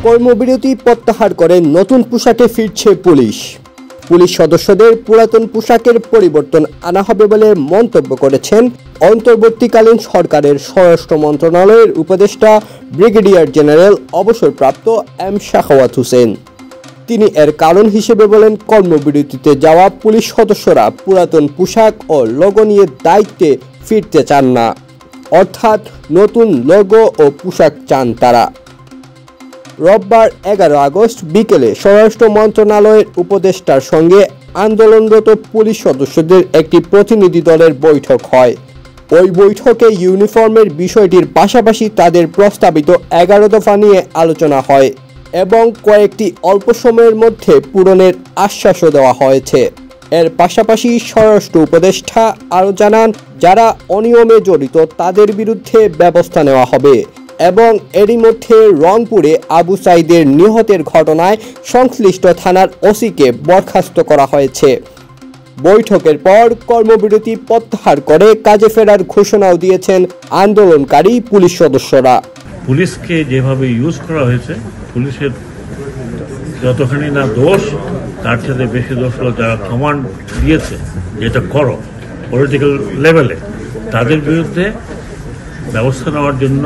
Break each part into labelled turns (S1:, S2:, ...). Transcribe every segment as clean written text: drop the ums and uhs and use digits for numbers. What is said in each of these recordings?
S1: কর্মবিরতি প্রত্যাহার করে নতুন পোশাকে ফিরছে পুলিশ। পুলিশ সদস্যদের পুরাতন পোশাকের পরিবর্তন আনা হবে বলে মন্তব্য করেছেন অন্তর্বর্তীকালীন সরকারের স্বরাষ্ট্র মন্ত্রণালয়ের উপদেষ্টা ব্রিগেডিয়ার জেনারেল অবসরপ্রাপ্ত এম শাখাওয়াত হোসেন। তিনি এর কারণ হিসেবে বলেন, কর্মবিরতিতে যাওয়া পুলিশ সদস্যরা পুরাতন পোশাক ও লোগো নিয়ে দায়িত্বে ফিরতে চান না, অর্থাৎ নতুন লোগো ও পোশাক চান তারা। রোববার 11 আগস্ট বিকেলে স্বরাষ্ট্র মন্ত্রণালয়ের উপদেষ্টার সঙ্গে আন্দোলনরত পুলিশ সদস্যদের একটি প্রতিনিধি দলের বৈঠক হয়। ওই বৈঠকে ইউনিফর্মের বিষয়টির পাশাপাশি তাদের প্রস্তাবিত 11 দফা নিয়ে আলোচনা হয় এবং কয়েকটি অল্প সময়ের মধ্যে পূরণের আশ্বাসও দেওয়া হয়েছে। এর পাশাপাশি স্বরাষ্ট্র উপদেষ্টা আরও জানান, যারা অনিয়মে জড়িত তাদের বিরুদ্ধে ব্যবস্থা নেওয়া হবে এবং এরই মধ্যে রংপুরে আবু সাইদের নিহতের ঘটনায় সংশ্লিষ্ট থানার ওসিকে বরখাস্ত করা হয়েছে। বৈঠকের পর কর্মবিরতি প্রত্যাহার করে কাজে ফেরার ঘোষণাও দিয়েছেন আন্দোলনকারী পুলিশ সদস্যরা।
S2: পুলিশকে যেভাবে ইউজ করা হয়েছে, পুলিশের যতখানি না দোষ, তার সাথে বেশি দোষ হলো যারা কমান্ড দিয়েছে যেটা করো পলিটিক্যাল লেভেলে, তাদের বিরুদ্ধে ব্যবস্থা নেওয়ার জন্য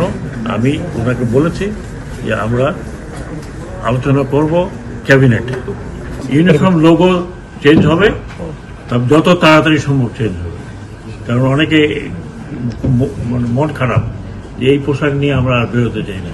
S2: আমি ওনাকে বলেছি যে আমরা আলোচনা করব ক্যাবিনেটে। ইউনিফর্ম লোগো চেঞ্জ হবে, তবে যত তাড়াতাড়ি সম্ভব চেঞ্জ হবে, কারণ অনেকে মন খারাপ যে এই পোশাক নিয়ে আমরা আর বেরোতে চাই না।